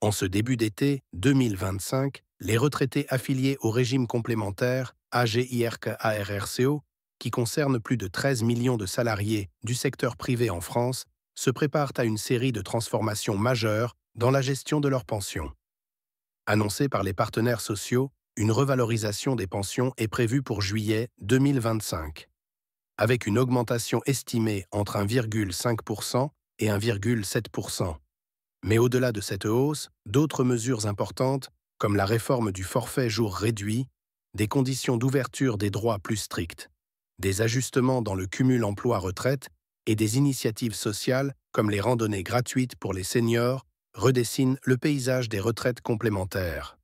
En ce début d'été 2025, les retraités affiliés au régime complémentaire AGIRC-ARRCO, qui concerne plus de 13 millions de salariés du secteur privé en France, se préparent à une série de transformations majeures dans la gestion de leurs pensions. Annoncée par les partenaires sociaux, une revalorisation des pensions est prévue pour juillet 2025, avec une augmentation estimée entre 1,5% et 1,7%. Mais au-delà de cette hausse, d'autres mesures importantes, comme la réforme du forfait jour réduit, des conditions d'ouverture des droits plus strictes, des ajustements dans le cumul emploi-retraite et des initiatives sociales comme les randonnées gratuites pour les seniors, redessinent le paysage des retraites complémentaires.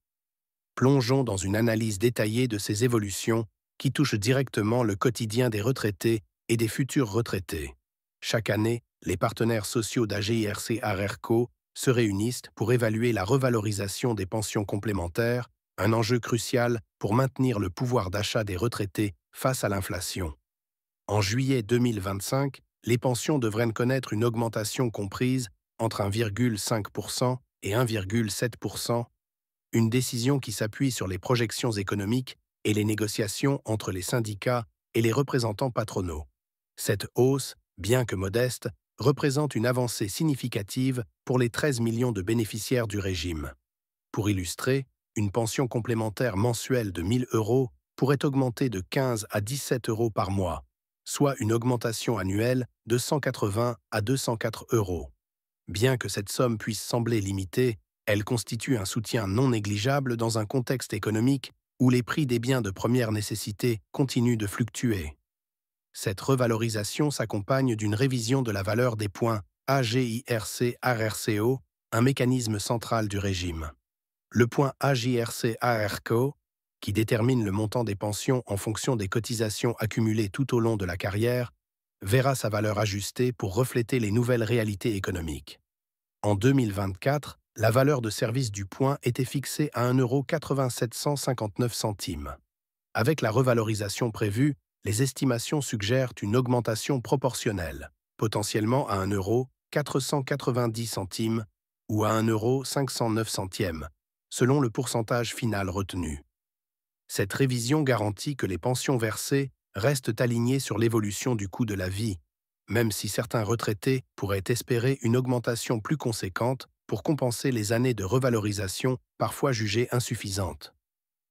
Plongeons dans une analyse détaillée de ces évolutions qui touchent directement le quotidien des retraités et des futurs retraités. Chaque année, les partenaires sociaux d'AGIRC-ARRCO se réunissent pour évaluer la revalorisation des pensions complémentaires, un enjeu crucial pour maintenir le pouvoir d'achat des retraités face à l'inflation. En juillet 2025, les pensions devraient connaître une augmentation comprise entre 1,5% et 1,7%, une décision qui s'appuie sur les projections économiques et les négociations entre les syndicats et les représentants patronaux. Cette hausse, bien que modeste, représente une avancée significative pour les 13 millions de bénéficiaires du régime. Pour illustrer, une pension complémentaire mensuelle de 1 000 € pourrait augmenter de 15 à 17 € par mois, soit une augmentation annuelle de 180 à 204 €. Bien que cette somme puisse sembler limitée, elle constitue un soutien non négligeable dans un contexte économique où les prix des biens de première nécessité continuent de fluctuer. Cette revalorisation s'accompagne d'une révision de la valeur des points AGIRC-ARRCO, un mécanisme central du régime. Le point AGIRC-ARRCO, qui détermine le montant des pensions en fonction des cotisations accumulées tout au long de la carrière, verra sa valeur ajustée pour refléter les nouvelles réalités économiques. En 2024, la valeur de service du point était fixée à 1,8759 €. Avec la revalorisation prévue, les estimations suggèrent une augmentation proportionnelle, potentiellement à 1,490 € ou à 1,509 €, selon le pourcentage final retenu. Cette révision garantit que les pensions versées restent alignées sur l'évolution du coût de la vie, même si certains retraités pourraient espérer une augmentation plus conséquente pour compenser les années de revalorisation parfois jugées insuffisantes.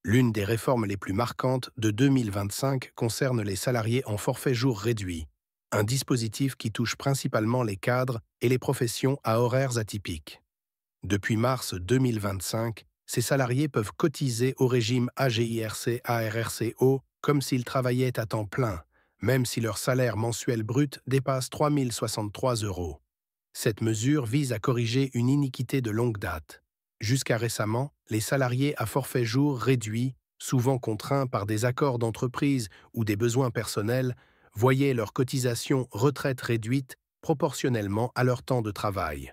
L'une des réformes les plus marquantes de 2025 concerne les salariés en forfait jour réduit, un dispositif qui touche principalement les cadres et les professions à horaires atypiques. Depuis mars 2025, ces salariés peuvent cotiser au régime AGIRC-ARRCO comme s'ils travaillaient à temps plein, même si leur salaire mensuel brut dépasse 3 063 €. Cette mesure vise à corriger une iniquité de longue date. Jusqu'à récemment, les salariés à forfait jour réduit, souvent contraints par des accords d'entreprise ou des besoins personnels, voyaient leur cotisation retraite réduite proportionnellement à leur temps de travail.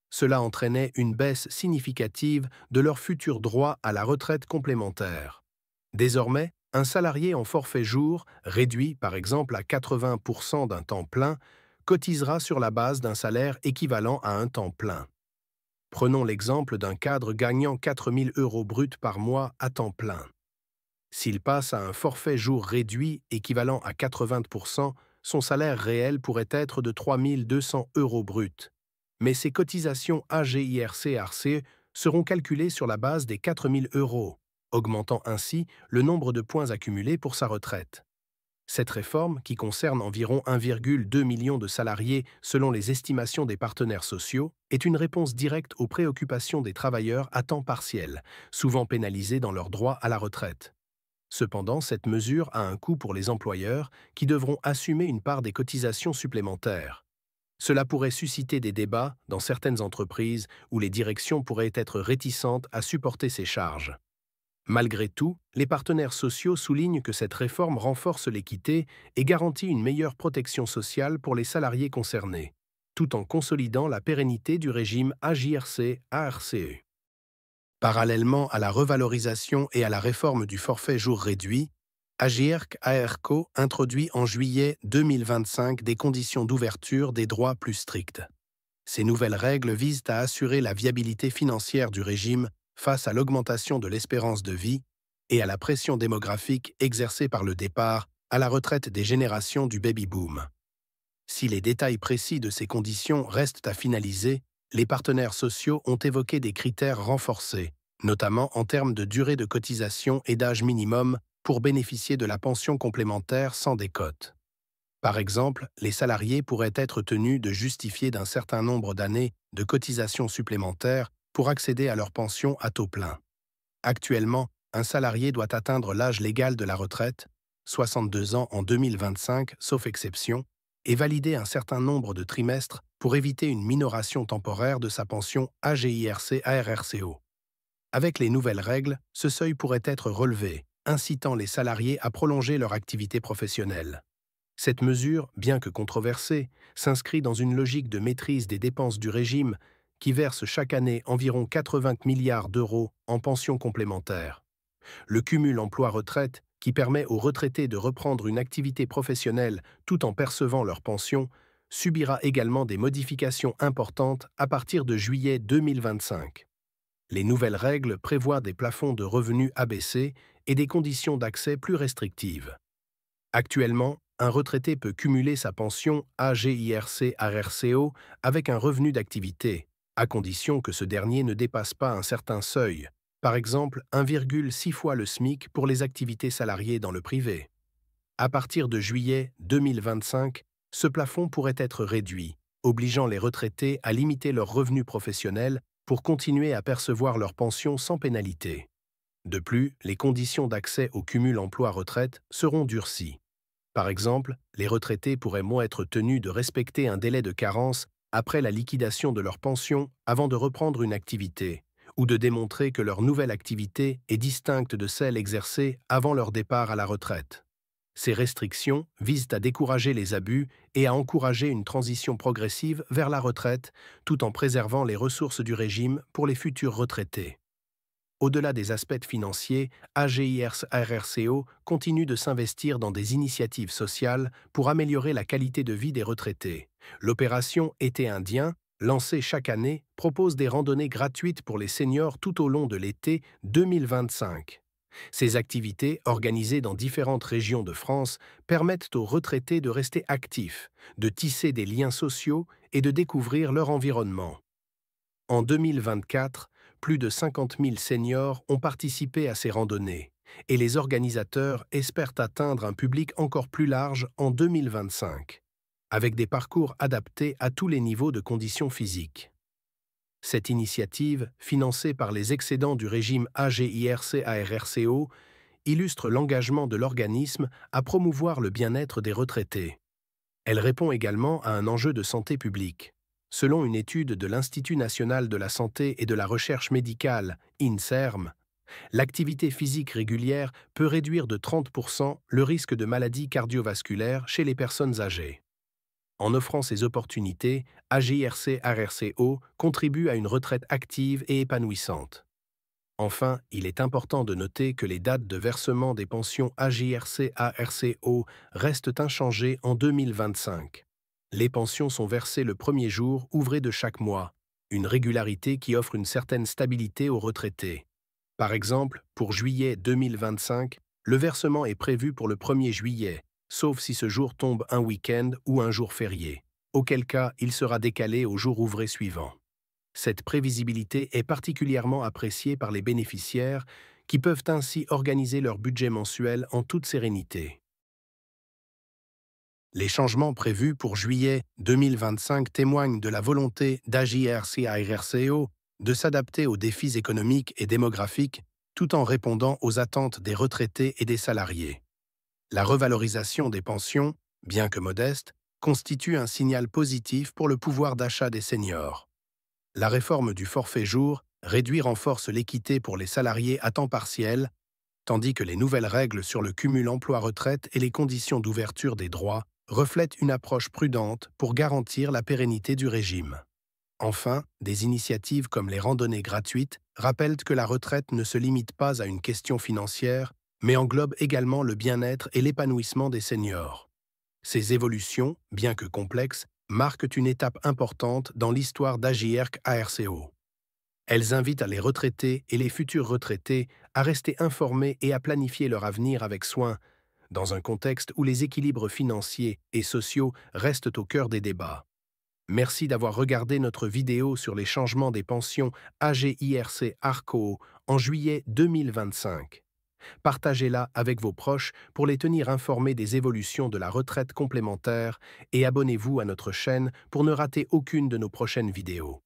Cela entraînait une baisse significative de leur futur droit à la retraite complémentaire. Désormais, un salarié en forfait jour, réduit par exemple à 80% d'un temps plein, cotisera sur la base d'un salaire équivalent à un temps plein. Prenons l'exemple d'un cadre gagnant 4 000 € bruts par mois à temps plein. S'il passe à un forfait jour réduit équivalent à 80%, son salaire réel pourrait être de 3 200 € bruts. Mais ses cotisations AGIRC-ARC seront calculées sur la base des 4 000 €, augmentant ainsi le nombre de points accumulés pour sa retraite. Cette réforme, qui concerne environ 1,2 million de salariés selon les estimations des partenaires sociaux, est une réponse directe aux préoccupations des travailleurs à temps partiel, souvent pénalisés dans leur droit à la retraite. Cependant, cette mesure a un coût pour les employeurs qui devront assumer une part des cotisations supplémentaires. Cela pourrait susciter des débats dans certaines entreprises où les directions pourraient être réticentes à supporter ces charges. Malgré tout, les partenaires sociaux soulignent que cette réforme renforce l'équité et garantit une meilleure protection sociale pour les salariés concernés, tout en consolidant la pérennité du régime AGIRC-ARCE. Parallèlement à la revalorisation et à la réforme du forfait jour réduit, AGIRC-ARCO introduit en juillet 2025 des conditions d'ouverture des droits plus strictes. Ces nouvelles règles visent à assurer la viabilité financière du régime face à l'augmentation de l'espérance de vie et à la pression démographique exercée par le départ à la retraite des générations du baby-boom. Si les détails précis de ces conditions restent à finaliser, les partenaires sociaux ont évoqué des critères renforcés, notamment en termes de durée de cotisation et d'âge minimum pour bénéficier de la pension complémentaire sans décote. Par exemple, les salariés pourraient être tenus de justifier d'un certain nombre d'années de cotisation supplémentaires pour accéder à leur pension à taux plein. Actuellement, un salarié doit atteindre l'âge légal de la retraite, 62 ans en 2025, sauf exception, et valider un certain nombre de trimestres pour éviter une minoration temporaire de sa pension AGIRC-ARRCO. Avec les nouvelles règles, ce seuil pourrait être relevé, incitant les salariés à prolonger leur activité professionnelle. Cette mesure, bien que controversée, s'inscrit dans une logique de maîtrise des dépenses du régime qui verse chaque année environ 80 milliards d'euros en pensions complémentaires. Le cumul emploi-retraite, qui permet aux retraités de reprendre une activité professionnelle tout en percevant leur pension, subira également des modifications importantes à partir de juillet 2025. Les nouvelles règles prévoient des plafonds de revenus abaissés et des conditions d'accès plus restrictives. Actuellement, un retraité peut cumuler sa pension AGIRC-ARRCO avec un revenu d'activité, à condition que ce dernier ne dépasse pas un certain seuil, par exemple 1,6 fois le SMIC pour les activités salariées dans le privé. À partir de juillet 2025, ce plafond pourrait être réduit, obligeant les retraités à limiter leurs revenus professionnels pour continuer à percevoir leur pension sans pénalité. De plus, les conditions d'accès au cumul emploi-retraite seront durcies. Par exemple, les retraités pourraient moins être tenus de respecter un délai de carence après la liquidation de leur pension avant de reprendre une activité, ou de démontrer que leur nouvelle activité est distincte de celle exercée avant leur départ à la retraite. Ces restrictions visent à décourager les abus et à encourager une transition progressive vers la retraite, tout en préservant les ressources du régime pour les futurs retraités. Au-delà des aspects financiers, AGIRC-ARRCO continue de s'investir dans des initiatives sociales pour améliorer la qualité de vie des retraités. L'opération Été indien, lancée chaque année, propose des randonnées gratuites pour les seniors tout au long de l'été 2025. Ces activités, organisées dans différentes régions de France, permettent aux retraités de rester actifs, de tisser des liens sociaux et de découvrir leur environnement. En 2024, plus de 50 000 seniors ont participé à ces randonnées, et les organisateurs espèrent atteindre un public encore plus large en 2025, avec des parcours adaptés à tous les niveaux de conditions physiques. Cette initiative, financée par les excédents du régime AGIRC-ARRCO, illustre l'engagement de l'organisme à promouvoir le bien-être des retraités. Elle répond également à un enjeu de santé publique. Selon une étude de l'Institut national de la santé et de la recherche médicale, INSERM, l'activité physique régulière peut réduire de 30% le risque de maladies cardiovasculaires chez les personnes âgées. En offrant ces opportunités, AGIRC-ARRCO contribue à une retraite active et épanouissante. Enfin, il est important de noter que les dates de versement des pensions AGIRC-ARRCO restent inchangées en 2025. Les pensions sont versées le premier jour ouvré de chaque mois, une régularité qui offre une certaine stabilité aux retraités. Par exemple, pour juillet 2025, le versement est prévu pour le 1er juillet, sauf si ce jour tombe un week-end ou un jour férié, auquel cas il sera décalé au jour ouvré suivant. Cette prévisibilité est particulièrement appréciée par les bénéficiaires qui peuvent ainsi organiser leur budget mensuel en toute sérénité. Les changements prévus pour juillet 2025 témoignent de la volonté d'AGIRC-ARRCO de s'adapter aux défis économiques et démographiques tout en répondant aux attentes des retraités et des salariés. La revalorisation des pensions, bien que modeste, constitue un signal positif pour le pouvoir d'achat des seniors. La réforme du forfait jour réduit renforce l'équité pour les salariés à temps partiel, tandis que les nouvelles règles sur le cumul emploi-retraite et les conditions d'ouverture des droits reflètent une approche prudente pour garantir la pérennité du régime. Enfin, des initiatives comme les randonnées gratuites rappellent que la retraite ne se limite pas à une question financière, mais englobe également le bien-être et l'épanouissement des seniors. Ces évolutions, bien que complexes, marquent une étape importante dans l'histoire d'Agierc ARCO. Elles invitent les retraités et les futurs retraités à rester informés et à planifier leur avenir avec soin, dans un contexte où les équilibres financiers et sociaux restent au cœur des débats. Merci d'avoir regardé notre vidéo sur les changements des pensions AGIRC ARCO en juillet 2025. Partagez-la avec vos proches pour les tenir informés des évolutions de la retraite complémentaire et abonnez-vous à notre chaîne pour ne rater aucune de nos prochaines vidéos.